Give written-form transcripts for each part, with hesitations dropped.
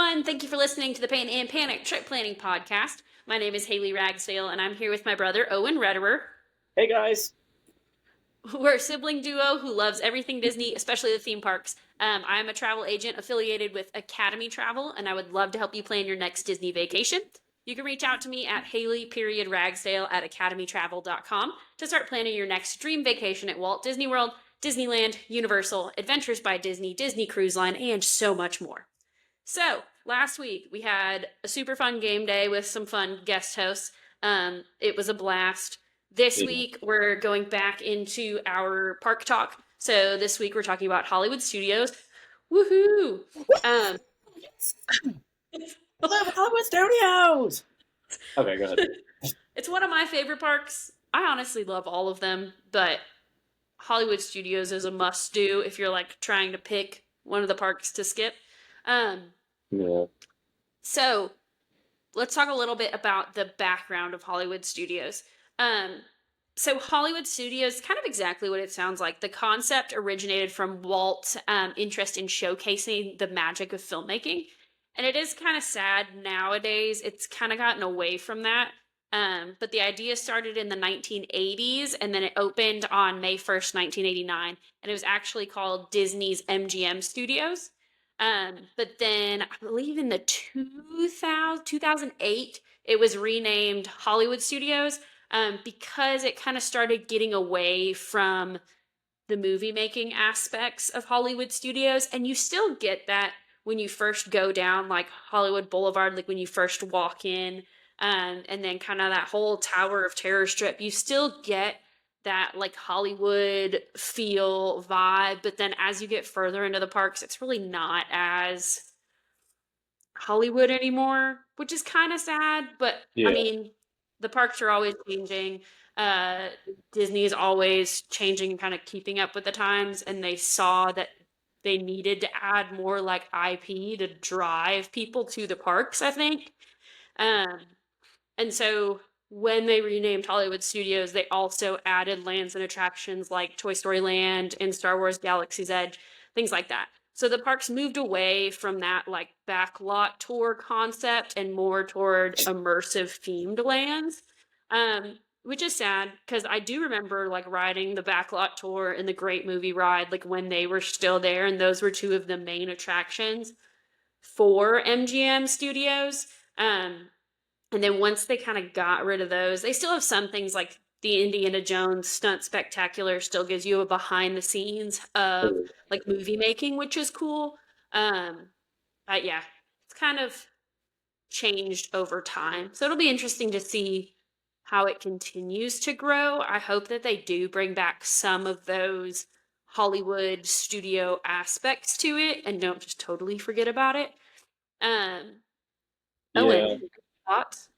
everyone. Thank you for listening to the Pain and Panic Trip Planning Podcast. My name is Haley Ragsdale, and I'm here with my brother, Owen Rederer. Hey guys. We're a sibling duo who loves everything Disney, especially the theme parks. I'm a travel agent affiliated with Academy Travel, and I would love to help you plan your next Disney vacation. You can reach out to me at haley.ragsdale at academytravel.com to start planning your next dream vacation at Walt Disney World, Disneyland, Universal, Adventures by Disney, Disney Cruise Line, and so much more. So, last week we had a super fun game day with some fun guest hosts. It was a blast. This Yeah. week we're going back into our park talk. So, this week we're talking about Hollywood Studios. Woohoo! Um, Love Hollywood Studios. Okay, go ahead. it's one of my favorite parks. I honestly love all of them, but Hollywood Studios is a must do if you're like trying to pick one of the parks to skip. Yeah. So, let's talk a little bit about the background of Hollywood Studios. So Hollywood Studios, kind of exactly what it sounds like. The concept originated from Walt's interest in showcasing the magic of filmmaking. And it is kind of sad nowadays. It's kind of gotten away from that. But the idea started in the 1980s, and then it opened on May 1st, 1989. And it was actually called Disney's MGM Studios. But then I believe in the 2008, it was renamed Hollywood Studios because it kind of started getting away from the movie making aspects of Hollywood Studios. And you still get that when you first go down like Hollywood Boulevard, like when you first walk in, and then kind of that whole Tower of Terror strip, you still get that like Hollywood feel vibe. But then as you get further into the parks, it's really not as Hollywood anymore, which is kind of sad. But I Yeah. mean, the parks are always changing. Disney is always changing and kind of keeping up with the times, and they saw that they needed to add more like IP to drive people to the parks, I think. Um, and so when they renamed Hollywood Studios, they also added lands and attractions like Toy Story Land and Star Wars Galaxy's Edge, things like that. So the parks moved away from that like backlot tour concept and more toward immersive themed lands. Which is sad because I do remember like riding the backlot tour and the Great Movie Ride like when they were still there, and those were two of the main attractions for MGM Studios. And then once they kind of got rid of those, they still have some things like the Indiana Jones Stunt Spectacular still gives you a behind the scenes of like movie making, which is cool. Um, but yeah, it's kind of changed over time. So it'll be interesting to see how it continues to grow. I hope that they do bring back some of those Hollywood studio aspects to it and don't just totally forget about it. Um, Yeah. Owen, thoughts?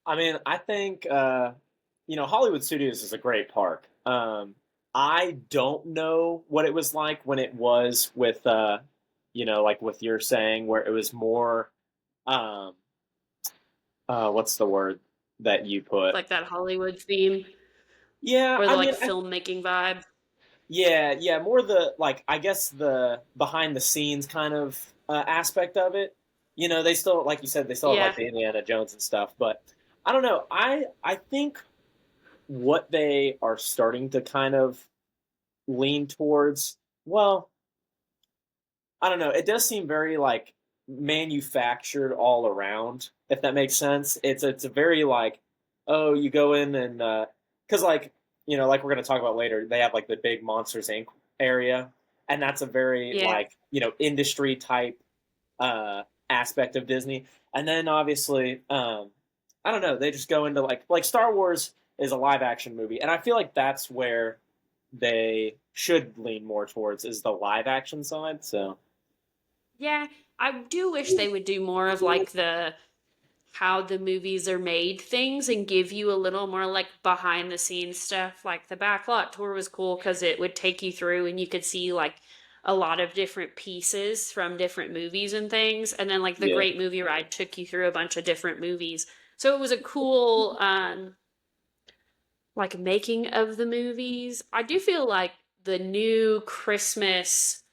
I mean, I think Hollywood Studios is a great park. I don't know what it was like when it was with like with your saying where it was more um what's the word that you put? Like that Hollywood theme Yeah, or the I like mean, filmmaking vibe. yeah, more the like I guess the behind the scenes kind of aspect of it. They still, like you said, they still have Yeah. like the Indiana Jones and stuff, but I don't know. I think what they are starting to kind of lean towards, well, I don't know. It does seem very like manufactured all around, if that makes sense. It's a very like, oh, you go in and because like like we're gonna talk about later, they have like the big Monsters Inc. area, and that's a very Yeah. like industry type aspect of Disney. And then obviously, I don't know, they just go into like Star Wars is a live action movie, and I feel like that's where they should lean more towards is the live action side. So Yeah. I do wish they would do more of like the how the movies are made things and give you a little more like behind the scenes stuff. Like the backlot tour was cool because it would take you through and you could see like a lot of different pieces from different movies and things. And then like the yeah, Great Movie Ride took you through a bunch of different movies. So it was a cool like making of the movies. I do feel like the new Christmas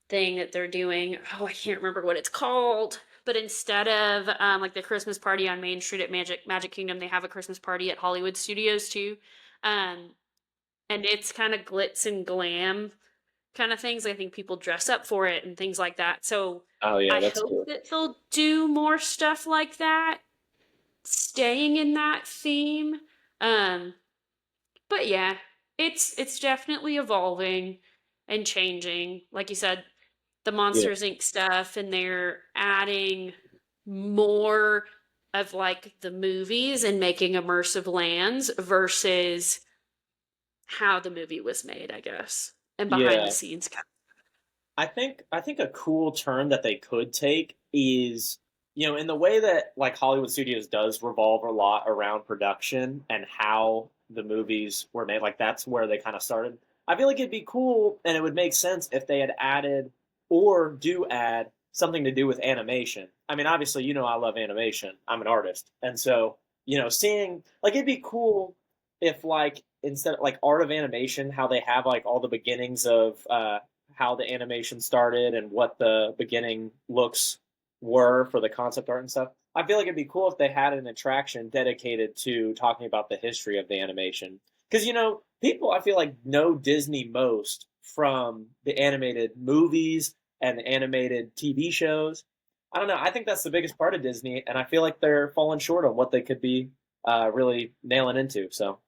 thing that they're doing. Oh, I can't remember what it's called. But instead of like the Christmas party on Main Street at Magic Kingdom, they have a Christmas party at Hollywood Studios too. Um, and it's kind of glitz and glam kind of things. I think people dress up for it and things like that. So Oh yeah, I that's hope cool. that they'll do more stuff like that, staying in that theme. Um, but yeah, it's definitely evolving and changing. Like you said, the Yeah, Monsters Inc. stuff, and they're adding more of like the movies and making immersive lands versus how the movie was made, I guess, and behind the yeah. scenes. I think a cool turn that they could take is, in the way that like Hollywood Studios does revolve a lot around production and how the movies were made. Like that's where they kind of started. I feel like it'd be cool and it would make sense if they had added or do add something to do with animation. I mean, obviously, I love animation. I'm an artist, and so seeing like it'd be cool if like instead of like art of animation, how they have like all the beginnings of how the animation started and what the beginning looks were for the concept art and stuff. I feel like it'd be cool if they had an attraction dedicated to talking about the history of the animation. Because, people I feel like know Disney most from the animated movies and the animated TV shows. I don't know. I think that's the biggest part of Disney, and I feel like they're falling short on what they could be really nailing into. So,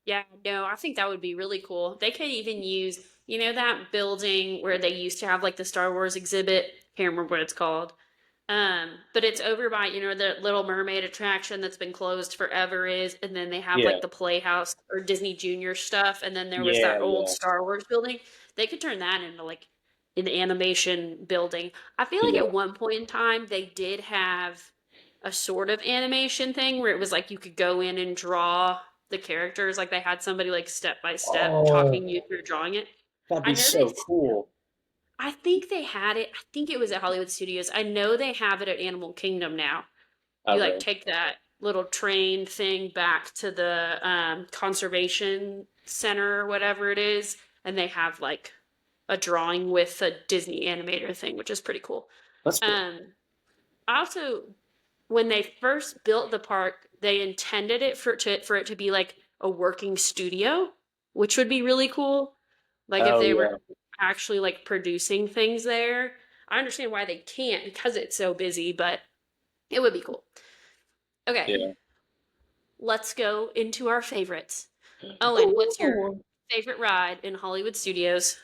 Yeah, no, I think that would be really cool. They could even use, that building where they used to have like the Star Wars exhibit. Can't remember what it's called. But it's over by, the Little Mermaid attraction that's been closed forever is, and then they have yeah, like the Playhouse or Disney Junior stuff, and then there was yeah, that old yeah, Star Wars building. They could turn that into like an animation building. I feel like yeah. at one point in time they did have a sort of animation thing where it was like you could go in and draw the characters, like they had somebody like step by step Oh, talking you through drawing it. that'd I be know they so cool. I think they had it. I think it was at Hollywood Studios. I know they have it at Animal Kingdom now. You like Okay. take that little train thing back to the conservation center or whatever it is, and they have like a drawing with a Disney animator thing, which is pretty cool. That's cool. Um, I also, when they first built the park, they intended it for it to be like a working studio, which would be really cool. Like if Oh they were yeah, actually like producing things there. I understand why they can't because it's so busy, but it would be cool. Okay, yeah. let's go into our favorites. Owen, what's your Ooh. favorite ride in Hollywood Studios?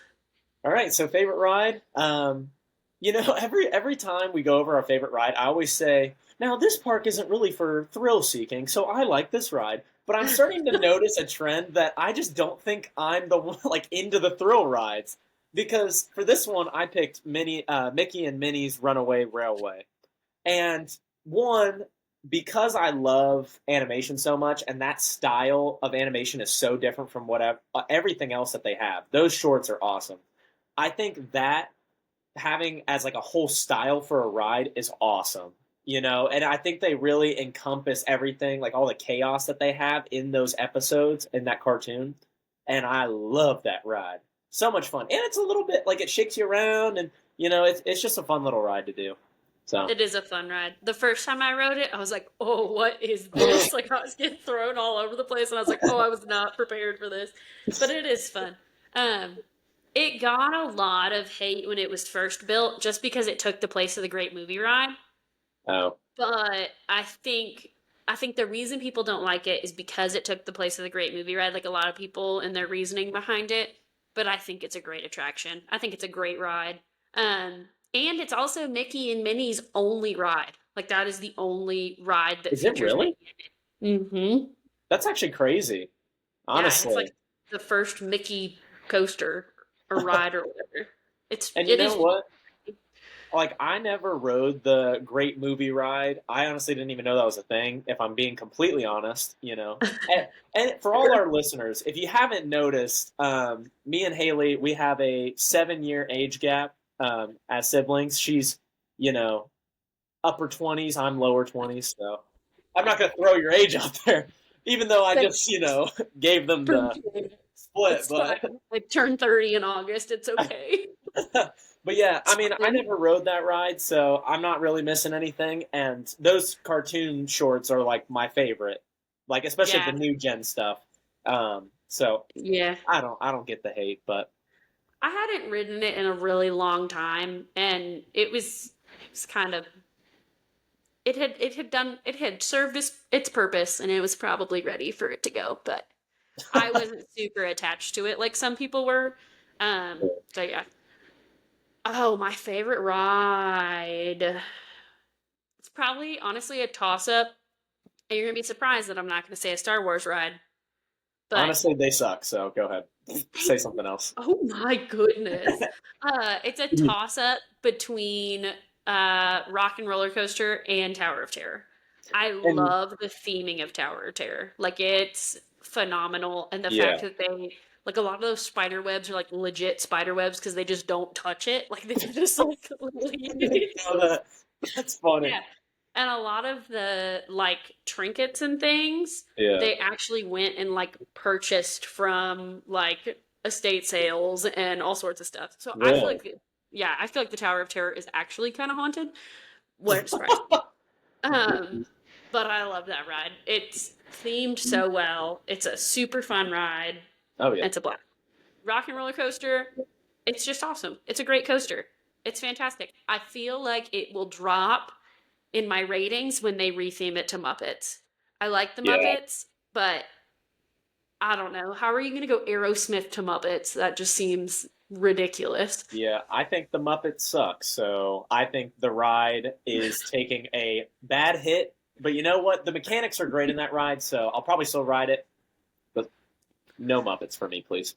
All right, so favorite ride. Every time we go over our favorite ride, I always say, "Now this park isn't really for thrill seeking, so I like this ride." But I'm starting to notice a trend that I just don't think I'm the one like into the thrill rides because for this one I picked Mickey and Minnie's Runaway Railway. And one, because I love animation so much, and that style of animation is so different from everything else that they have. Those shorts are awesome. I think that having as like a whole style for a ride is awesome. And I think they really encompass everything, like all the chaos that they have in those episodes in that cartoon. And I love that ride. So much fun. And it's a little bit like it shakes you around and it's just a fun little ride to do. So It is a fun ride. The first time I rode it, I was like, "Oh, what is this?" Like I was getting thrown all over the place, and I was like, "Oh, I was not prepared for this." But it is fun. Um, it got a lot of hate when it was first built, just because it took the place of the Great Movie Ride. oh, But I think the reason people don't like it is because it took the place of the Great Movie Ride, like a lot of people and their reasoning behind it. But I think it's a great attraction. I think it's a great ride. And it's also Mickey and Minnie's only ride. Like that is the only ride that is it features really? Mickey in it. Mm-hmm. That's actually crazy, Yeah, it's like honestly. the first Mickey coaster or ride or whatever. It's And you it know is what? Like, I never rode the Great Movie Ride. I honestly didn't even know that was a thing, if I'm being completely honest. And for all our listeners, if you haven't noticed, me and Haley, we have a 7-year age gap as siblings. She's, you know, upper 20s, I'm lower 20s. So I'm not going to throw your age out there, even though I just, gave them the Appreciate it. split, It's but fine. I turned 30 in August. It's okay. but yeah, I It's mean, I fine. never rode that ride, so I'm not really missing anything. And those cartoon shorts are like my favorite, like especially the Yeah. new gen stuff. So Yeah. I don't get the hate, but I hadn't ridden it in a really long time, and it was kind of it had served its purpose, and it was probably ready for it to go, but I wasn't super attached to it like some people were. So yeah. Oh, my favorite ride. It's probably honestly a toss up, and you're gonna be surprised that I'm not gonna say a Star Wars ride, but honestly, they suck. So go ahead, say something else. oh my goodness. It's a toss up between Rock and Roller Coaster and Tower of Terror. I And love the theming of Tower of Terror. Like it's phenomenal, and the fact yeah, that they like a lot of those spider webs are like legit spider webs because they just don't touch it. Like they just like lean I didn't it. know that. That's funny. Yeah. And a lot of the like trinkets and things, Yeah, they actually went and like purchased from like estate sales and all sorts of stuff. So I feel really. like, yeah, I feel like the Tower of Terror is actually kind of haunted. Wouldn't surprise me. Um, but I love that ride. It's themed so well. It's a super fun ride. Oh yeah, It's a blast. Rock and Roller Coaster, it's just awesome. It's a great coaster. It's fantastic. I feel like it will drop in my ratings when they retheme it to Muppets. I like the yeah, Muppets, but I don't know. How are you going to go Aerosmith to Muppets? That just seems ridiculous. yeah. I think the Muppets suck. So I think the ride is taking a bad hit. But you know what? The mechanics are great in that ride, so I'll probably still ride it. But no Muppets for me, please.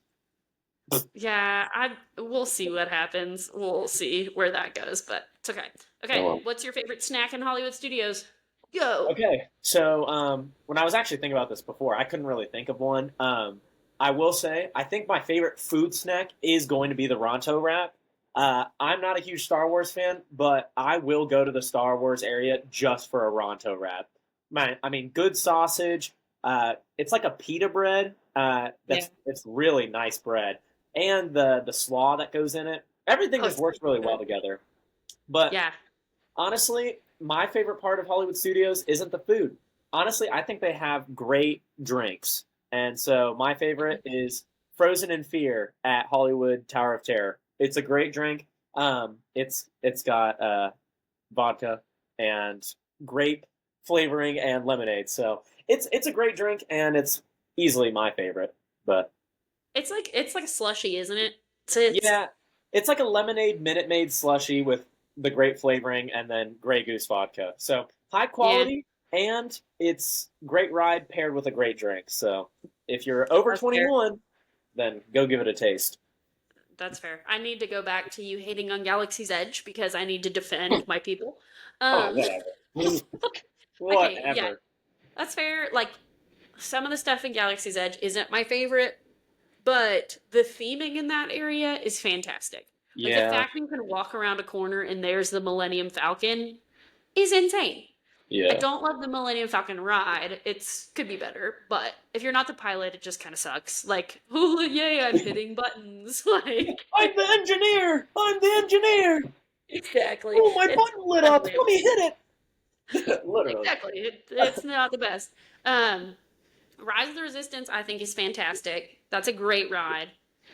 Yeah, I we'll see what happens. We'll see where that goes, but it's okay. Oh Okay, well. what's your favorite snack in Hollywood Studios? Go. Okay, so when I was actually thinking about this before, I couldn't really think of one. I will say, I think my favorite food snack is going to be the Ronto wrap. I'm not a huge Star Wars fan, but I will go to the Star Wars area just for a Ronto wrap. Man, I mean, good sausage. It's like a pita bread. Yeah. It's really nice bread, and the slaw that goes in it. Everything Oh, just it's works so really well good. together. But Yeah. honestly, my favorite part of Hollywood Studios isn't the food. Honestly, I think they have great drinks. And so my favorite is Frozen in Fear at Hollywood Tower of Terror. It's a great drink. It's got vodka and grape flavoring and lemonade. So it's a great drink and it's easily my favorite. But It's like a slushy, isn't it? It's yeah, it's like a lemonade Minute Maid slushy with the grape flavoring and then Grey Goose vodka. So high yeah, quality and it's great ride paired with a great drink. So if you're over that's fair. 21, then go give it a taste. That's fair. I need to go back to you hating on Galaxy's Edge because I need to defend my people. Oh, Um, whatever. okay, yeah, Whatever. that's fair. Like some of the stuff in Galaxy's Edge isn't my favorite, but the theming in that area is fantastic. Like the Yeah, fact you can walk around a corner and there's the Millennium Falcon is insane. I yeah. don't love the Millennium Falcon ride. It's could be better, but if you're not the pilot, it just kind of sucks. Like, oh yay, I'm hitting buttons. Like, I'm the engineer. I'm the engineer. exactly. Oh, my It's button lit that's up. the way Let it me works. hit it. Literally. Exactly. It's not the best. Um, Rise of the Resistance, I think, is fantastic. That's a great ride.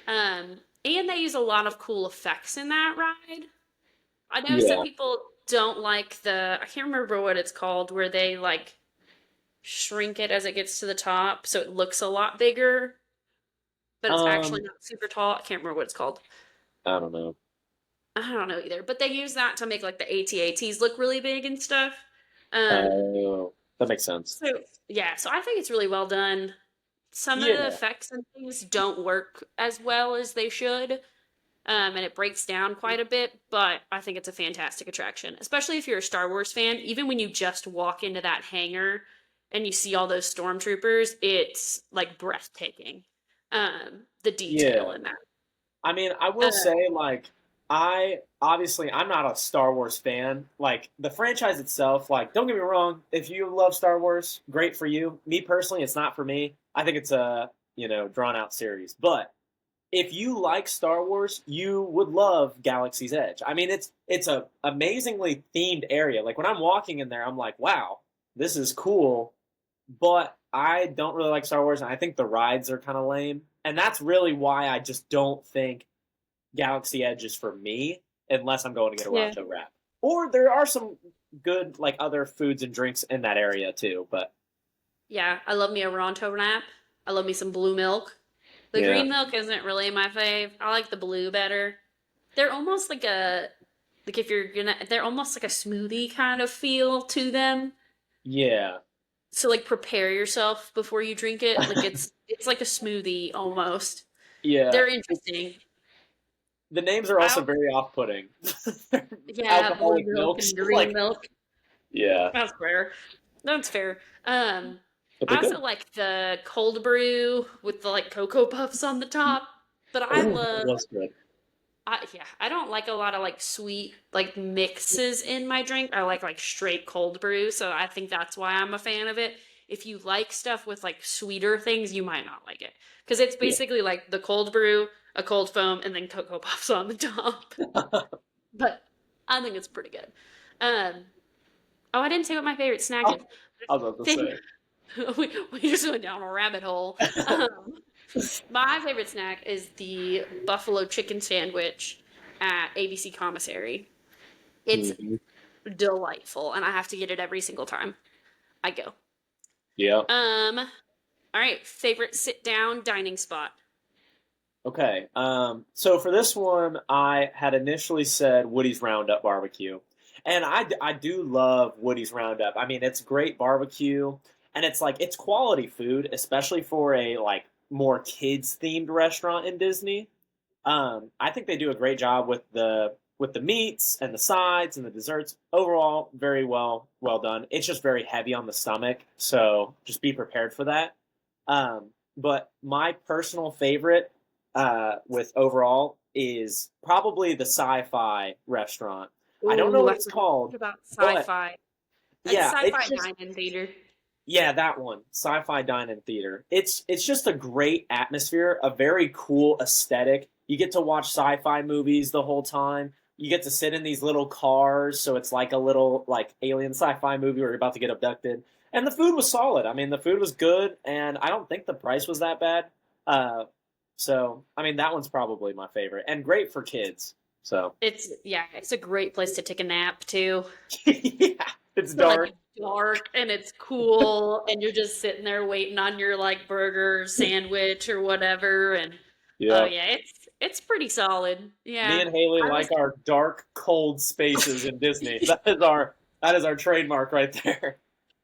And they use a lot of cool effects in that ride. I know some Yeah. people don't like I can't remember what it's called, where they like shrink it as it gets to the top so it looks a lot bigger, but it's actually Um, not super tall. I can't remember what it's called. I don't know. I don't know either, but they use that to make like the AT-ATs look really big and stuff. Um, Oh, that makes sense. so yeah, so I think it's really well done. Some of the Yeah. effects and things don't work as well as they should, and it breaks down quite a bit, but I think it's a fantastic attraction, especially if you're a Star Wars fan. Even when you just walk into that hangar and you see all those stormtroopers, it's like breathtaking. The detail Yeah. in that. I mean, I Uh, will say, like, I'm not a Star Wars fan. Like, the franchise itself, like, don't get me wrong, if you love Star Wars, great for you. Me personally, it's not for me. I think it's drawn out series. But if you like Star Wars, you would love Galaxy's Edge. I mean, it's a amazingly themed area. Like when I'm walking in there, I'm like, wow, this is cool. But I don't really like Star Wars, and I think the rides are kind of lame. And that's really why I just don't think Galaxy Edge is for me unless I'm going to get a Yeah. Ronto wrap. Or there are some good like other foods and drinks in that area too. But Yeah, I love me a Ronto wrap. I love me some blue milk. The yeah, green milk isn't really my fave. I like the blue better. They're almost like if you're gonna, they're almost like a smoothie kind of feel to them. yeah, So like prepare yourself before you drink it. Like it's like a smoothie almost. yeah. They're interesting. The names are also I very off-putting. Yeah, blue Alcoholic milk milks, and green like milk. yeah, That's fair. That's fair. but they're I also good. like the cold brew with the like cocoa puffs on the top. But I Oh, that love was good. I don't like a lot of like sweet like mixes in my drink. I like straight cold brew, so I think that's why I'm a fan of it. If you like stuff with like sweeter things, you might not like it because it's Yeah. basically like the cold brew, a cold foam, and then cocoa puffs on the top. But I think it's pretty good. Um, oh, I didn't say what my favorite snack I is. was about to say. We just went down a rabbit hole. Um, my favorite snack is the buffalo chicken sandwich at ABC Commissary. It's Mhm. delightful, and I have to get it every single time I go. Yeah. All right, favorite sit down dining spot. Okay. So for this one, I had initially said Woody's Roundup Barbecue, and I do love Woody's Roundup. I mean, it's great barbecue, and it's like it's quality food, especially for a like more kids themed restaurant in Disney. I think they do a great job with the meats and the sides and the desserts. Overall, very well done. It's just very heavy on the stomach, so just be prepared for that. But my personal favorite with overall is probably the sci-fi restaurant. I don't know Ooh, what I it's forgot called, about but sci-fi. It's yeah, it's sci-fi just dine-in theater. yeah, that one, Sci-Fi Dine-In Theater. It's just a great atmosphere, a very cool aesthetic. You get to watch sci-fi movies the whole time. You get to sit in these little cars, so it's like a little like alien sci-fi movie where you're about to get abducted. And the food was solid. I mean, the food was good, and I don't think the price was that bad. Uh, so I mean, that one's probably my favorite, and great for kids. So It's a great place to take a nap too. yeah, it's So like dark. it's dark and it's cool and you're just sitting there waiting on your like burger, sandwich or whatever and oh Yeah. yeah, it's pretty solid. Me Yeah. and Haley I was like our dark, cold spaces in Disney. That is our trademark right there.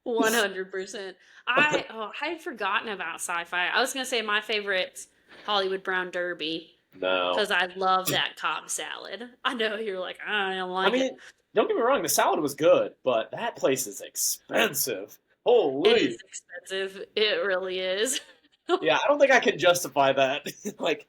100%. I had forgotten about sci-fi. I was gonna say my favorite's Hollywood Brown Derby No, because I love that Cobb salad. I know you're like, I don't I like it. mean, don't get me wrong, the salad was good, but that place is expensive. It is Holy, expensive. It really is. yeah, I don't think I can justify that. Like,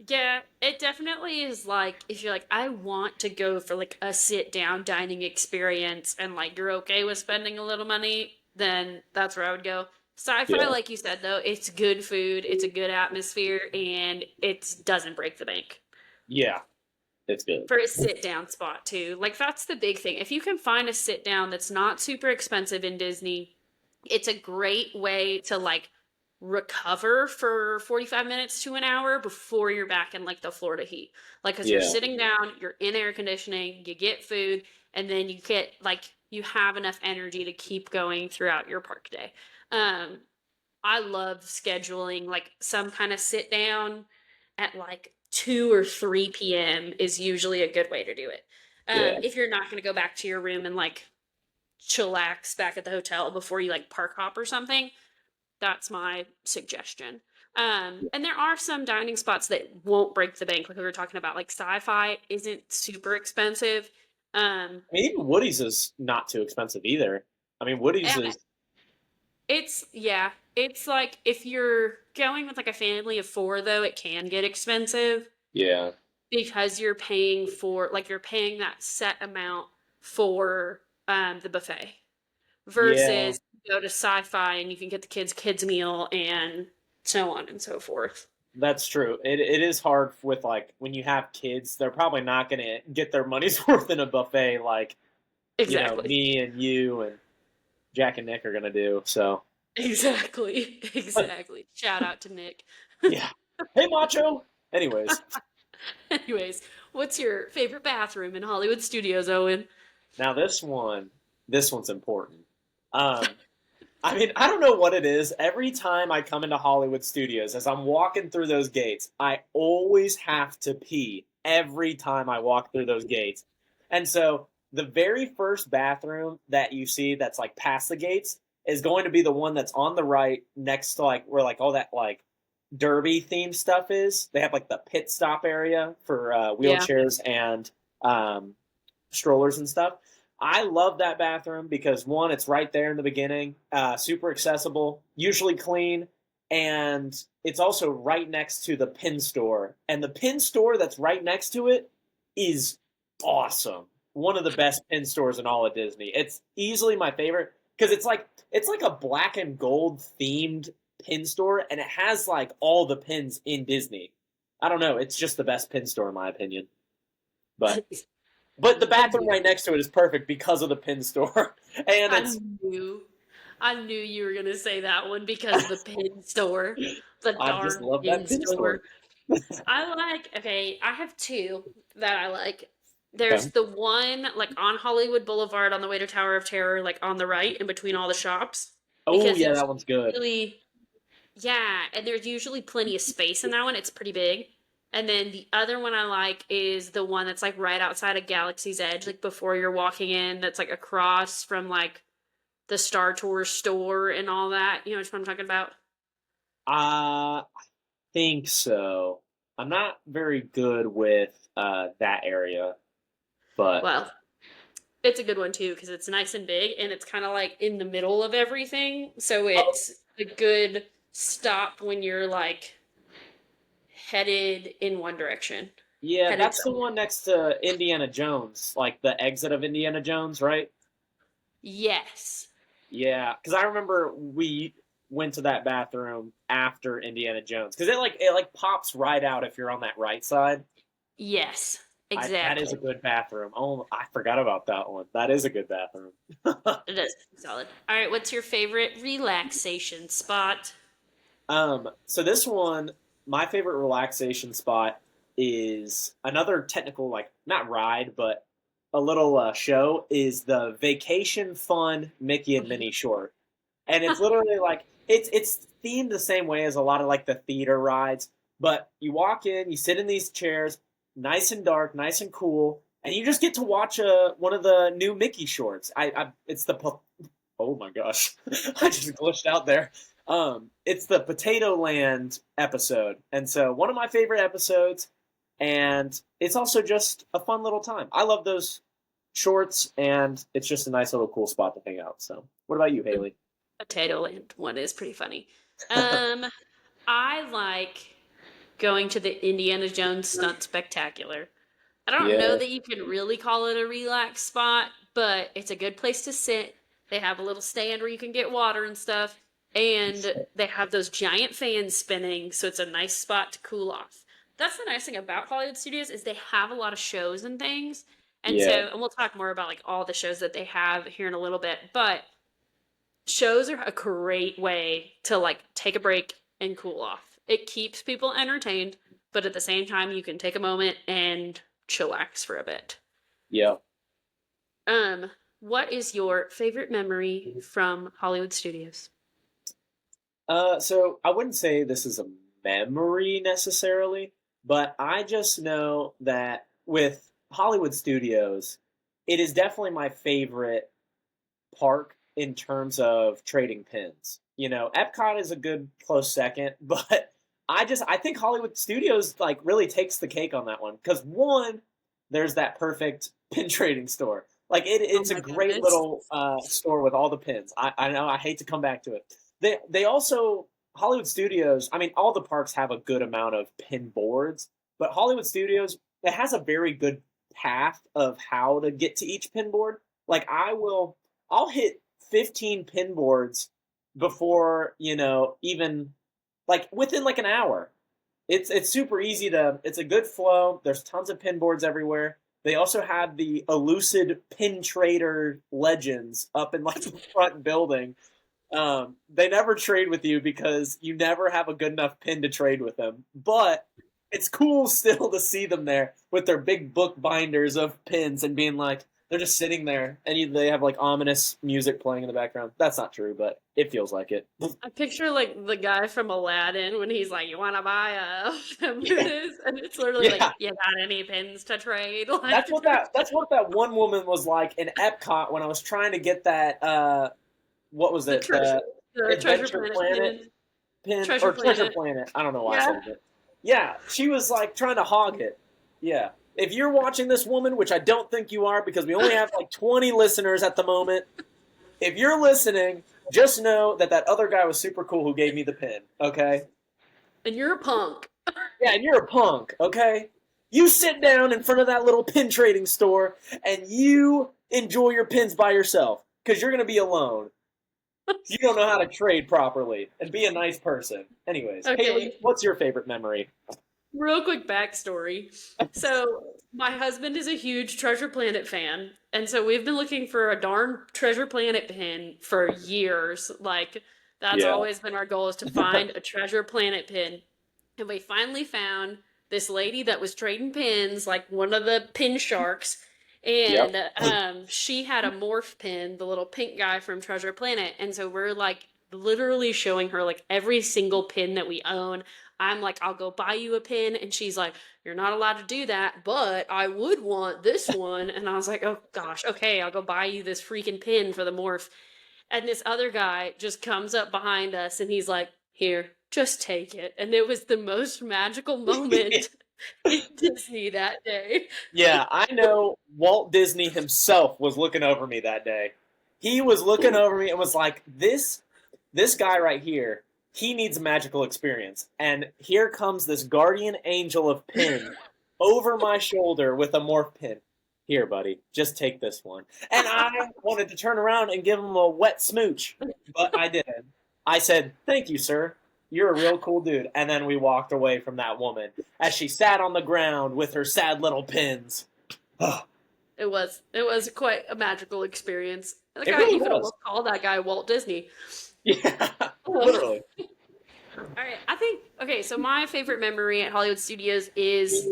Yeah, it definitely is like if you're like, I want to go for like a sit down dining experience and like you're okay with spending a little money, then that's where I would go. Sci-fi, yeah, like you said though, it's good food, it's a good atmosphere, and it doesn't break the bank. yeah, it's good. For a sit down spot too. Like that's the big thing. If you can find a sit down that's not super expensive in Disney, it's a great way to like recover for 45 minutes to an hour before you're back in like the Florida heat. Like cuz you're Yeah, sitting down, you're in air conditioning, you get food and then you get like you have enough energy to keep going throughout your park day. Um I love scheduling like some kind of sit down at like 2 or 3 p.m. is usually a good way to do it. yeah, If you're not going to go back to your room and like chillax back at the hotel before you like park hop or something, that's my suggestion. And there are some dining spots that won't break the bank, like we were talking about. Like sci-fi isn't super expensive. Um, I mean, even Woody's is not too expensive either. I mean, Woody's and is it's like if you're going with like a family of four, though, it can get expensive yeah, because you're paying that set amount for the buffet yeah, versus you go to sci-fi and you can get the kids meal and so on and so forth. That's true. It is hard with like when you have kids, they're probably not going to get their money's worth in a buffet like, Exactly. me and you and Jack and Nick are going to do. So, Exactly. Exactly. Shout out to Nick. yeah. Hey, Macho. Anyways, Anyways, what's your favorite bathroom in Hollywood Studios, Owen? now this one's important. Um, I mean, I don't know what it is. Every time I come into Hollywood Studios, as I'm walking through those gates, I always have to pee every time I walk through those gates. And so the very first bathroom that you see that's like past the gates is going to be the one that's on the right next to like where like all that like derby themed stuff is. They have like the pit stop area for Yeah. wheelchairs and um, strollers and stuff. I love that bathroom because one, it's right there in the beginning, super accessible, usually clean, and it's also right next to the pin store. And the pin store that's right next to it is awesome. One of the best pin stores in all of Disney. It's easily my favorite because it's like a black and gold themed pin store, and it has like all the pins in Disney. I don't know. It's just the best pin store in my opinion. But but the I bathroom knew. right next to it is perfect because of the pin store, and I it's knew. I knew you were gonna say that one because of the pin store. The I just darn love that pin pin store. store. Okay, I have two that I like. There's Okay. the one like on Hollywood Boulevard on the way to Tower of Terror, like on the right in between all the shops, Oh because yeah, it's that one's good. really, yeah, and there's usually plenty of space in that one. It's pretty big. And then the other one I like is the one that's like right outside of Galaxy's Edge, like before you're walking in, that's like across from the Star Tours store and all that. You know what I'm talking about? I think so. I'm not very good with that area, but Well, it's a good one too because it's nice and big and it's kind of like in the middle of everything. So oh it's a good stop when you're like headed in one direction, yeah, headed that's the somewhere. one next to Indiana Jones, like the exit of Indiana Jones, right? Yes. Yeah, because I remember we went to that bathroom after Indiana Jones because it like pops right out if you're on that right side. Yes. That is Exactly. a good bathroom. Oh, I forgot about that one. That is a good bathroom. It is solid. All right, what's your favorite relaxation spot? So this one, my favorite relaxation spot is another technical, like not ride, but a little show is the Vacation Fun Mickey and Minnie short, and it's literally like it's themed the same way as a lot of like the theater rides, but you walk in, you sit in these chairs, nice and dark, nice and cool, and you just get to watch one of the new Mickey shorts. It's the oh my gosh, I just glitched out there. It's the Potato Land episode, and so one of my favorite episodes, and it's also just a fun little time. I love those shorts, and it's just a nice little cool spot to hang out. So, what about you, The Haley? Potato Land one is pretty funny. Um, I like going to the Indiana Jones Stunt Spectacular. I don't know Yeah, that you can really call it a relax spot, but it's a good place to sit. They have a little stand where you can get water and stuff, and they have those giant fans spinning, so it's a nice spot to cool off. That's the nice thing about Hollywood Studios is they have a lot of shows and things. yeah, And we'll talk more about like all the shows that they have here in a little bit, but shows are a great way to like take a break and cool off. It keeps people entertained, but at the same time you can take a moment and chillax for a bit. yeah. Um, what is your favorite memory from Hollywood Studios? So I wouldn't say this is a memory necessarily, but I just know that with Hollywood Studios, it is definitely my favorite park in terms of trading pins. Epcot is a good close second, but I think Hollywood Studios like really takes the cake on that one because one, there's that perfect pin trading store. Like Oh it's a my great goodness. little store with all the pins. I know I hate to come back to it. They also Hollywood Studios. I mean, all the parks have a good amount of pin boards, but Hollywood Studios it has a very good path of how to get to each pin board. Like I'll hit 15 pin boards before, even like within like an hour. It's super easy to. It's a good flow. There's tons of pin boards everywhere. They also have the elusive pin trader legends up in like the front building. They never trade with you because you never have a good enough pin to trade with them. But it's cool still to see them there with their big book binders of pins and being like, they're just sitting there and they have like ominous music playing in the background. That's not true, but it feels like it. I picture like the guy from Aladdin when he's like, "You want to buy a whatever it Yeah, is," and it's literally like, yeah. "You got any pins to trade?" Like, That's what that one woman was like in Epcot when I was trying to get that what was the it? treasure, The the Treasure Adventure Planet Planet pin, pin Treasure or Treasure Planet. Planet. I don't know why I Yeah. said it. Yeah, she was like trying to hog it. Yeah. If you're watching this woman, which I don't think you are because we only have like 20 listeners at the moment, if you're listening, just know that that other guy was super cool who gave me the pin, okay? And you're a punk. Yeah, and you're a punk, okay? You sit down in front of that little pin trading store and you enjoy your pins by yourself because you're going to be alone. You don't know how to trade properly and be a nice person. Anyways, Okay, Haley, what's your favorite memory? real quick backstory. So, my husband is a huge Treasure Planet fan, and so we've been looking for a darn Treasure Planet pin for years. Like, that's Yeah. always been our goal is to find a Treasure Planet pin. And we finally found this lady that was trading pins, like one of the pin sharks. Yep. And she had a morph pin, the little pink guy from Treasure Planet. And so we're like literally showing her like every single pin that we own. I'm like, I'll go buy you a pin. And she's like, you're not allowed to do that, but I would want this one. And I was like, oh gosh, okay, I'll go buy you this freaking pin for the morph. And this other guy just comes up behind us and he's like, here, just take it. And it was the most magical moment in Disney that day. Yeah, I know Walt Disney himself was looking over me that day. He was looking over me and was like, this guy right here, he needs a magical experience. And here comes this guardian angel of pin over my shoulder with a morph pin. Here, buddy, just take this one. And I wanted to turn around and give him a wet smooch, but I didn't. I said, "Thank you, sir. You're a real cool dude." And then we walked away from that woman as she sat on the ground with her sad little pins. it It was quite a magical experience. The guy, really you could was. almost call that guy Walt Disney. Yeah, All literally. right, I think okay. So my favorite memory at Hollywood Studios is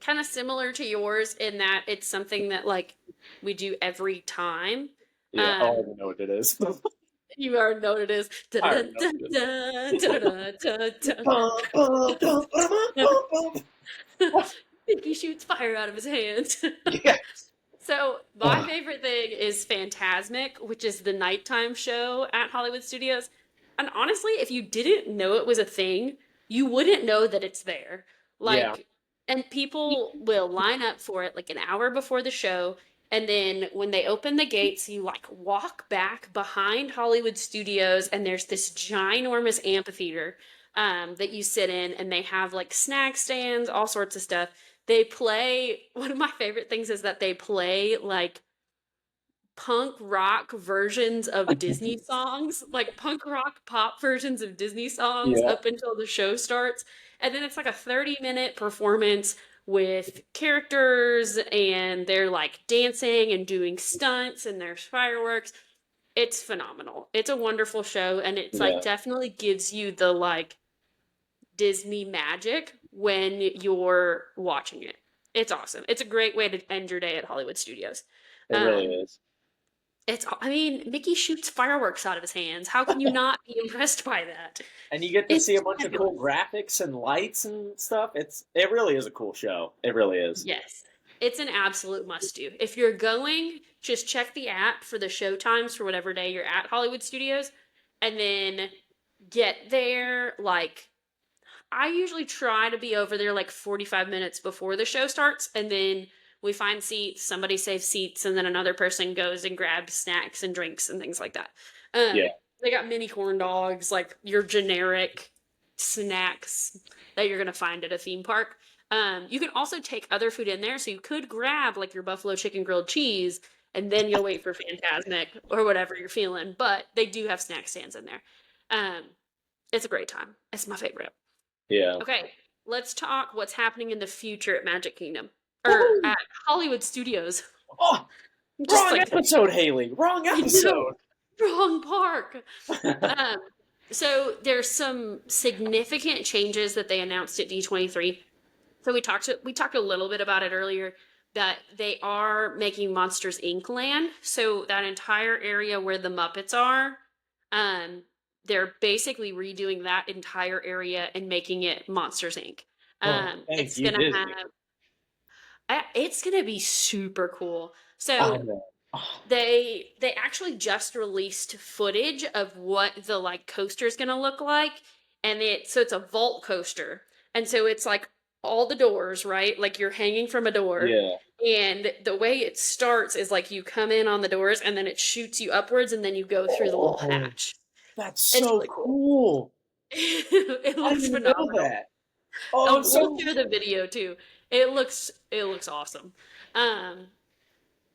kind of similar to yours in that it's something that like we do every time. Yeah, oh, I Um, already know what it is. you already know what it is. I already know what it is. He shoots fire out of his hands. Yeah. So my favorite thing is Phantasmic, which is the nighttime show at Hollywood Studios. And honestly, if you didn't know it was a thing, you wouldn't know that it's there. Yeah. Like, and people will line up for it like an hour before the show. And then when they open the gates, you like walk back behind Hollywood Studios, and there's this ginormous amphitheater that you sit in, and they have like snack stands, all sorts of stuff. They play, one of my favorite things is that they play like punk rock versions of Disney songs, like punk rock pop versions of Disney songs Yeah. up until the show starts. And then it's like a 30-minute performance with characters and they're like dancing and doing stunts and there's fireworks. It's phenomenal. It's a wonderful show and it's like Yeah. definitely gives you the like Disney magic when you're watching it. It's awesome. It's a great way to end your day at Hollywood Studios. It really Um, is. I mean, Mickey shoots fireworks out of his hands. How can you not be impressed by that? And you get to see It's a bunch of cool fabulous. graphics and lights and stuff. It really is a cool show. It really is. Yes. It's an absolute must do. If you're going, just check the app for the show times for whatever day you're at Hollywood Studios and then get there like I usually try to be over there like 45 minutes before the show starts, and then we find seats, somebody saves seats, and then another person goes and grabs snacks and drinks and things like that. Yeah. They got mini corn dogs, like your generic snacks that you're going to find at a theme park. You can also take other food in there, so you could grab like your buffalo chicken grilled cheese, and then you'll wait for Phantasmic or whatever you're feeling. But they do have snack stands in there. Um, It's a great time. It's my favorite. Yeah. Okay, let's talk what's happening in the future at Magic Kingdom or Woohoo! at Hollywood Studios. Oh, Just wrong like episode, Haley. Wrong I know, episode. wrong park. Um, so there's some significant changes that they announced at D23. So we talked a little bit about it earlier that they are making Monsters Inc. land. So that entire area where the Muppets are, um, they're basically redoing that entire area and making it Monsters Inc. Oh, thank It's you, gonna Disney. have it's gonna be super cool. I So know. Oh, they actually just released footage of what the like coaster is going to look like, and it's a vault coaster, and so it's like all the doors, right, like you're hanging from a door, yeah. and the way it starts is like you come in on the doors and then it shoots you upwards and then you go through the little Oh, hatch. that's It's so really cool. cool. It I looks didn't even know phenomenal. that. Oh, I'm We'll so. share the video too. It looks awesome. um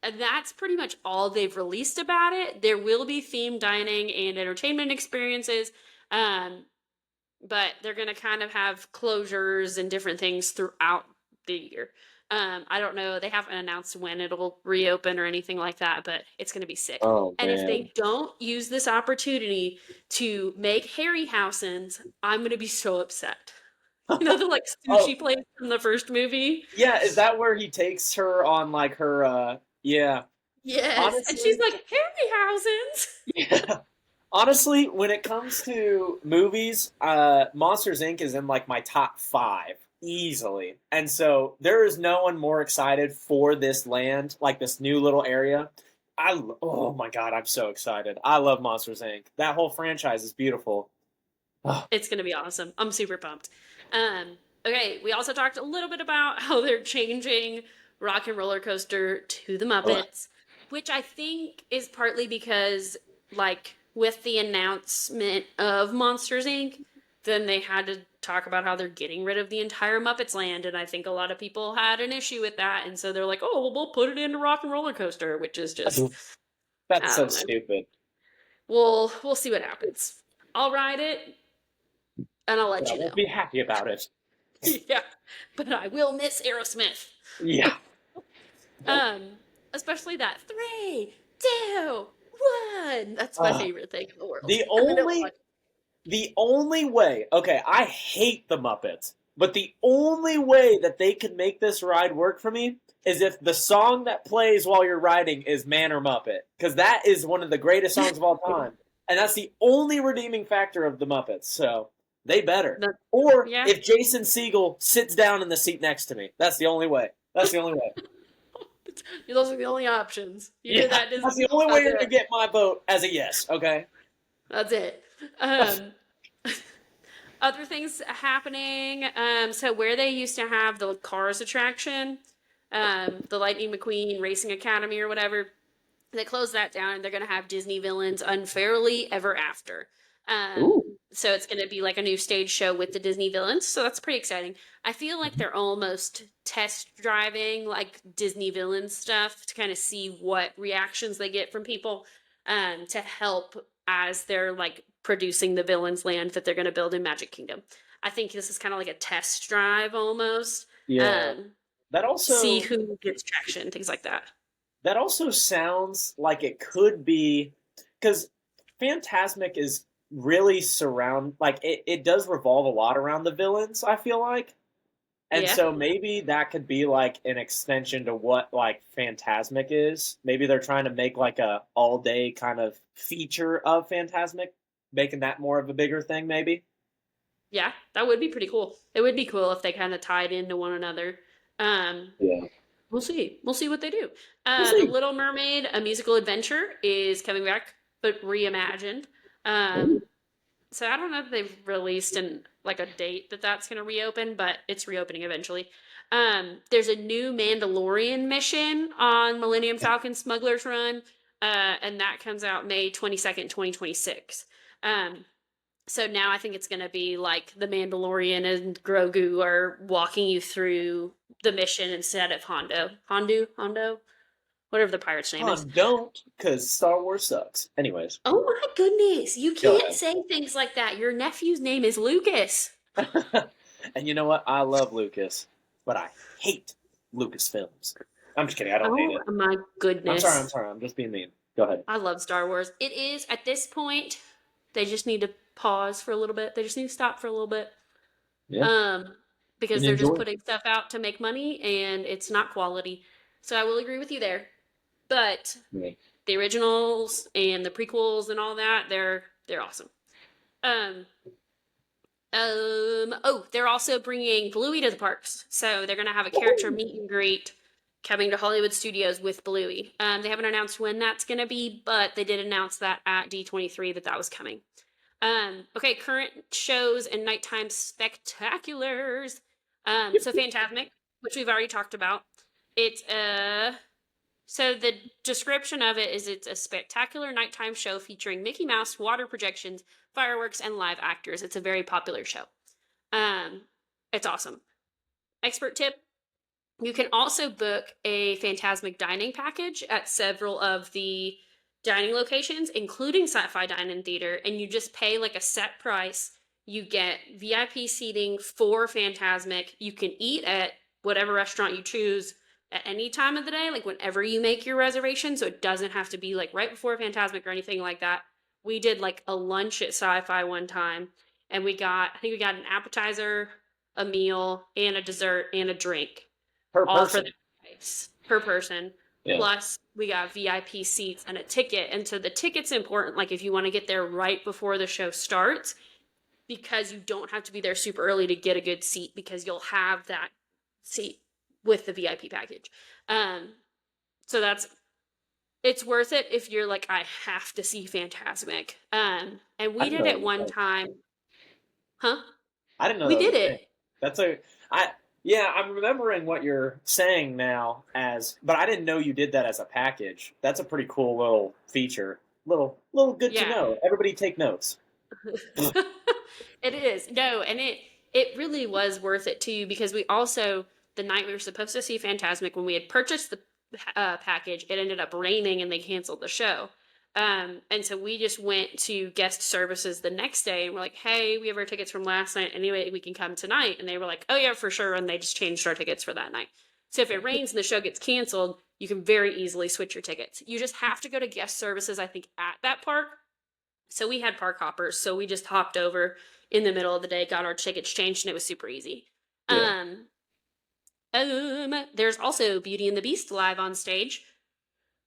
and that's pretty much all they've released about it. There will be themed dining and entertainment experiences, um, but they're going to kind of have closures and different things throughout the year. I don't know. They haven't announced when it'll reopen or anything like that, but it's going to be sick. Oh And if man. they don't use this opportunity to make Harryhausen's, I'm going to be so upset. You know the like Oh sushi place from the first movie? yeah, is that where he takes her on like her? Yeah. Yes. And she's Honestly, like, Harryhausen's? yeah. Honestly, when it comes to movies, Monsters Inc. is in like my top five easily, and so there is no one more excited for this land, like this new little area. Oh my god, I'm so excited! I love Monsters Inc. That whole franchise is beautiful. Oh, It's gonna be awesome. I'm super pumped. Okay, we also talked a little bit about how they're changing Rock and Roller Coaster to the ugh. Muppets, which I think is partly because, like, with the announcement of Monsters Inc., then they had to talk about how they're getting rid of the entire Muppets land, and I think a lot of people had an issue with that, and so they're like, "Oh, well, we'll put it into Rock and Roller Coaster," which is just, That's I so don't know. stupid. We'll see what happens. I'll ride it, and I'll But let I you won't know. be happy about it. Yeah, but I will miss Aerosmith. Yeah. Um, Especially that 3, 2, 1. That's my Uh, favorite thing in the world. the And then it only The only way, okay, I hate the Muppets, but the only way that they can make this ride work for me is if the song that plays while you're riding is Man or Muppet, because that is one of the greatest songs of all time, and that's the only redeeming factor of the Muppets. So they better. the, Or yeah, if Jason Segel sits down in the seat next to me, that's the only way. That's the only way. those are the only options. You hear Yeah, that, that's Disney? the only way That's you're gonna it. get my vote as a yes. Okay. That's it. Um, Other things happening. So where they used to have the Cars attraction, the Lightning McQueen Racing Academy or whatever, they closed that down and they're going to have Disney villains unfairly ever after. Um, Ooh. so it's going to be like a new stage show with the Disney villains. So that's pretty exciting. I feel like Mhm. they're almost test driving like Disney villain stuff to kind of see what reactions they get from people, to help as they're like producing the villains land that they're going to build in Magic Kingdom. I think this is kind of like a test drive almost. Yeah. Um, That See also who gets traction, things like that. That also sounds like it could be because Phantasmic is really it does revolve a lot around the villains, I feel like. And Yeah. so maybe that could be like an extension to what like Phantasmic is. Maybe they're trying to make like a all day kind of feature of Phantasmic, making that more of a bigger thing, maybe. Yeah, that would be pretty cool. It would be cool if they kind of tied into one another. Um, Yeah. we'll see. We'll see what they do. We'll The see. Little Mermaid, a musical adventure, is coming back, but reimagined. Ooh. So I don't know if they've released an like a date that that's going to reopen, but it's reopening eventually. There's a new Mandalorian mission on Millennium Falcon Smuggler's Run, and that comes out May 22nd, 2026. Um, So now I think it's going to be like the Mandalorian and Grogu are walking you through the mission instead of Hondo. Hondo? Hondo? whatever the pirate's name is. Don't, because Star Wars sucks. Anyways, Oh my goodness, you go can't ahead. say things like that. Your nephew's name is Lucas. And you know what? I love Lucas, but I hate Lucasfilms. I'm just kidding. I don't hate Oh it. my I'm sorry. I'm goodness. sorry. I'm just being mean. Go ahead. I love Star Wars. It is, at this point, they just need to pause for a little bit. They just need to stop for a little bit. Yeah, Um, because and they're just enjoy. putting stuff out to make money and it's not quality. So I will agree with you there. But Yeah. the originals and the prequels and all that, they're awesome. Um, oh, they're also bringing Bluey to the parks. So they're going to have a character meet and greet coming to Hollywood Studios with Bluey. They haven't announced when that's going to be, but they did announce that at D23 that was coming. Okay, current shows and nighttime spectaculars. So Phantasmic, which we've already talked about. It's so the description of it is it's a spectacular nighttime show featuring Mickey Mouse, water projections, fireworks, and live actors. It's a very popular show. Um, it's awesome. Expert tip: you can also book a Phantasmic dining package at several of the dining locations, including Sci-Fi Dine-In Theater, and you just pay like a set price. You get VIP seating for Phantasmic. You can eat at whatever restaurant you choose at any time of the day, like whenever you make your reservation. So it doesn't have to be like right before Phantasmic or anything like that. We did like a lunch at Sci-Fi one time, and I think we got an appetizer, a meal, and a dessert and a drink Per all for the person. price per person. Yeah. Plus, we got VIP seats and a ticket. And so the ticket's important, like if you want to get there right before the show starts, because you don't have to be there super early to get a good seat because you'll have that seat with the VIP package. Um, so it's worth it if you're like, I have to see Phantasmic. And I we didn't did know that it was a one thing. time. Huh? I didn't know We that was did a thing. it. That's a I yeah, I'm remembering what you're saying now as but I didn't know you did that as a package. That's a pretty cool little feature. Little good to Yeah. know. Everybody take notes. It is. No, and it really was worth it too because we also the night we were supposed to see Phantasmic when we had purchased the package, it ended up raining and they canceled the show. And so we just went to guest services the next day and we're like, "Hey, we have our tickets from last night. Anyway, we can come tonight." And they were like, "Oh yeah, for sure." And they just changed our tickets for that night. So if it rains and the show gets canceled, you can very easily switch your tickets. You just have to go to guest services, I think, at that park. So we had park hoppers, so we just hopped over in the middle of the day, got our tickets changed, and it was super easy. Yeah. Um, there's also Beauty and the Beast live on stage.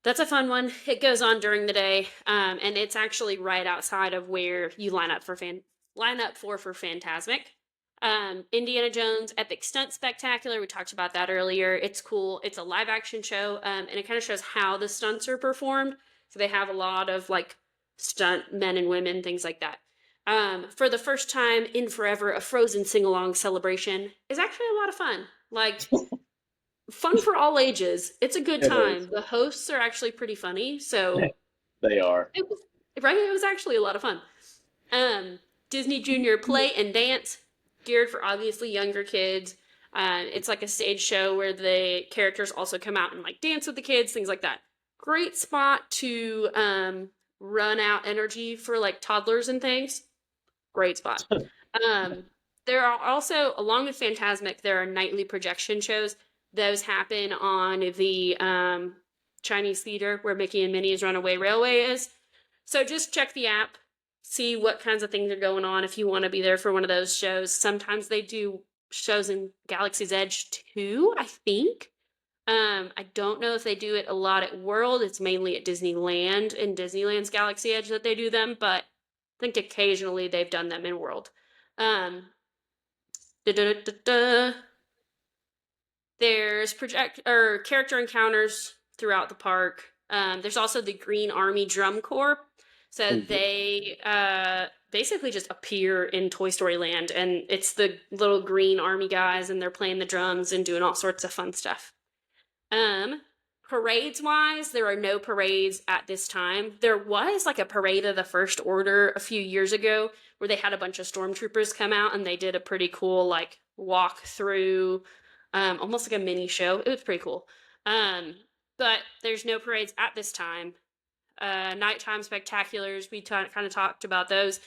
That's a fun one. It goes on during the day, and it's actually right outside of where you line up for Phantasmic. Indiana Jones Epic Stunt Spectacular. We talked about that earlier. It's cool. It's a live action show, and it kind of shows how the stunts are performed. So they have a lot of like stunt men and women, things like that. For the first time in forever, a Frozen sing along celebration is actually a lot of fun. Like fun for all ages. It's a good It is. time. The hosts are actually pretty funny, so They are. it was right. It was actually a lot of fun. Um, Disney Junior Play and Dance, geared for obviously younger kids. It's like a stage show where the characters also come out and like dance with the kids, things like that. Great spot to run out energy for like toddlers and things. Great spot. Um, there are also, along with Phantasmic, there are nightly projection shows. Those happen on the Chinese theater where Mickey and Minnie's Runaway Railway is. So just check the app, see what kinds of things are going on if you want to be there for one of those shows. Sometimes they do shows in Galaxy's Edge too, I think. I don't know if they do it a lot at World. It's mainly at Disneyland and Disneyland's Galaxy Edge that they do them, but I think occasionally they've done them in World. Um, there's project or character encounters throughout the park. There's also the Green Army Drum Corps. So they basically just appear in Toy Story Land, and it's the little green army guys, and they're playing the drums and doing all sorts of fun stuff. Parades wise, there are no parades at this time. There was like a parade of the First Order a few years ago where they had a bunch of stormtroopers come out and they did a pretty cool like walk through, almost like a mini show. It was pretty cool. but there's no parades at this time. Nighttime spectaculars, we kind of talked about those.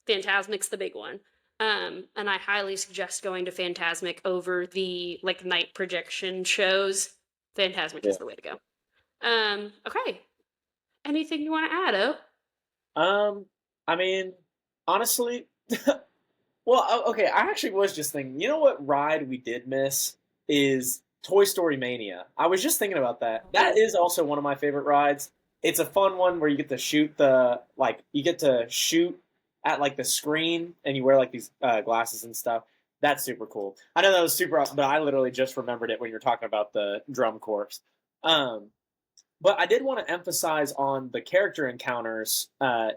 Phantasmic's the big one. And I highly suggest going to Phantasmic over the like night projection shows. Phantasmic Yeah. is the way to go. Okay. Anything you want to add, Oh? I mean, honestly, well, okay, I actually was just thinking, you know what ride we did miss is Toy Story Mania. I was just thinking about that. That Oh, is also one of my favorite rides. It's a fun one where you get to shoot the like you get to shoot at like the screen and you wear like these glasses and stuff. That's super cool. I know that was super awesome, but I literally just remembered it when you're talking about the drum corps. Um, but I did want to emphasize on the character encounters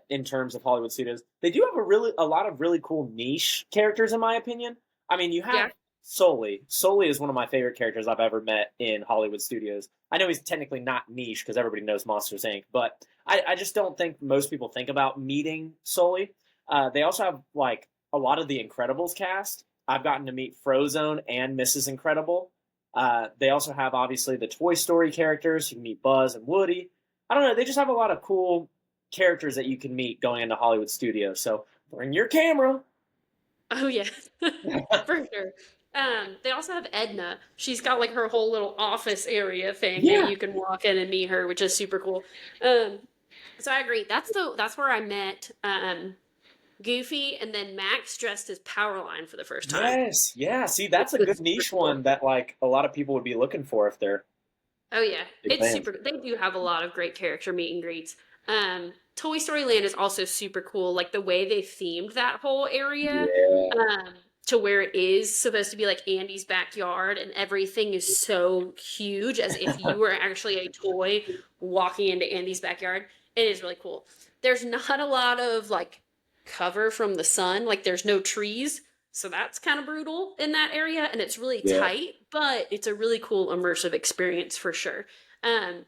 in terms of Hollywood studios. They do have a lot of really cool niche characters, in my opinion. I mean, you yeah. have Sully. Sully is one of my favorite characters I've ever met in Hollywood studios. I know he's technically not niche because everybody knows Monsters Inc., but I just don't think most people think about meeting Sully. They also have like a lot of the Incredibles cast. I've gotten to meet Frozone and Mrs. Incredible. They also have obviously the Toy Story characters. You can meet Buzz and Woody. I don't know. They just have a lot of cool characters that you can meet going into Hollywood studios. So bring your camera. Oh yeah. For sure. They also have Edna. She's got like her whole little office area thing that Yeah. you can walk in and meet her, which is super cool. So I agree. That's where I met Goofy and then Max dressed as Powerline for the first time. Yes. Yeah. See, Which that's a was good super niche cool. one that like a lot of people would be looking for if they're Oh yeah, big it's fans. super. They do have a lot of great character meet and greets. Toy Story Land is also super cool. Like the way they themed that whole area, Yeah. to where it is supposed to be like Andy's backyard, and everything is so huge, as if you were actually a toy walking into Andy's backyard. It is really cool. There's not a lot of like cover from the sun. Like there's no trees, so that's kind of brutal in that area, and it's really Yeah. tight, but it's a really cool immersive experience for sure. Um,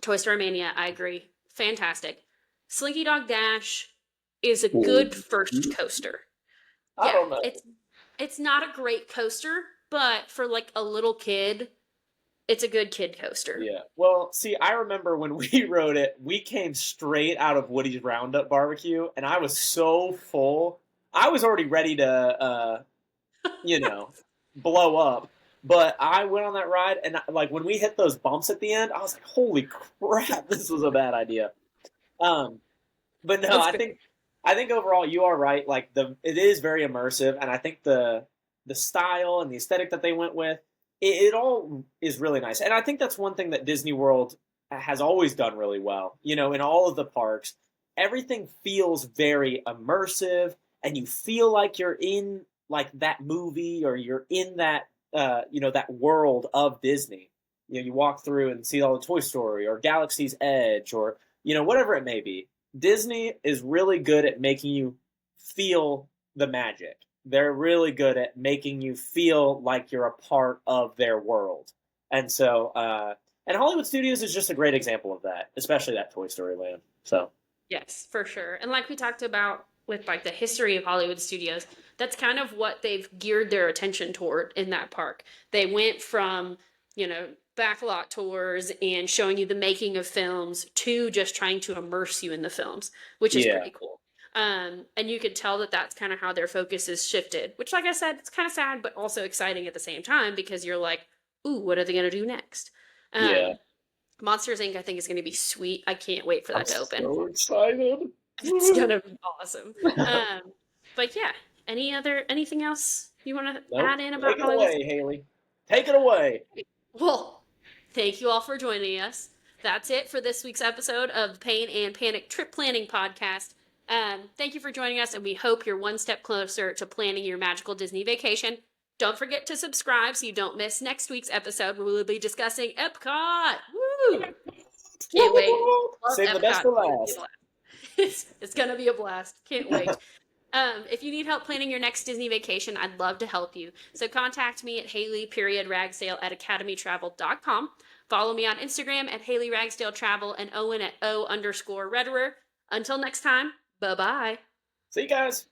Toy Story Mania, I agree. Fantastic. Slinky Dog Dash is a good Ooh. first coaster. I Yeah, don't know. it's not a great coaster, but for like a little kid, it's a good kid coaster. Yeah. Well, see, I remember when we rode it, we came straight out of Woody's Roundup barbecue, and I was so full. I was already ready to, you know, blow up. But I went on that ride, and like when we hit those bumps at the end, I was like, "Holy crap, this was a bad idea." Um, but no, That's I think overall you are right. Like it is very immersive, and I think the style and the aesthetic that they went with, it all is really nice. And I think that's one thing that Disney World has always done really well. You know, in all of the parks, everything feels very immersive, and you feel like you're in like that movie or you're in that that world of Disney. You know, you walk through and see all the Toy Story or Galaxy's Edge or whatever it may be. Disney is really good at making you feel the magic. They're really good at making you feel like you're a part of their world. And so, and Hollywood Studios is just a great example of that, especially that Toy Story Land. So, Yes, for sure. And like we talked about with like the history of Hollywood studios, that's kind of what they've geared their attention toward in that park. They went from, backlot tours and showing you the making of films to just trying to immerse you in the films, which is yeah, pretty cool. And you could tell that that's kind of how their focus is shifted, which, like I said, it's kind of sad, but also exciting at the same time because you're like, ooh, what are they going to do next? yeah. Um, Monsters Inc. I think is going to be sweet. I can't wait for I'm that to open. so excited. It's gonna be awesome. Um, but yeah, anything else you want to Nope. add in about Take it Hollywood? away, Haley. Take it away. Well, thank you all for joining us. That's it for this week's episode of the Pain and Panic Trip Planning Podcast. Thank you for joining us, and we hope you're one step closer to planning your magical Disney vacation. Don't forget to subscribe so you don't miss next week's episode where we'll be discussing Epcot. Woo! Can't wait. Love Save the best Epcot. for It's gonna be a last. blast. It's gonna be a blast. Can't wait. If you need help planning your next Disney vacation, I'd love to help you. So contact me at haley.ragsdale at academytravel.com. Follow me on Instagram at haley_ragsdale_travel and Owen at O_Redderer. Until next time, bye bye. See you guys.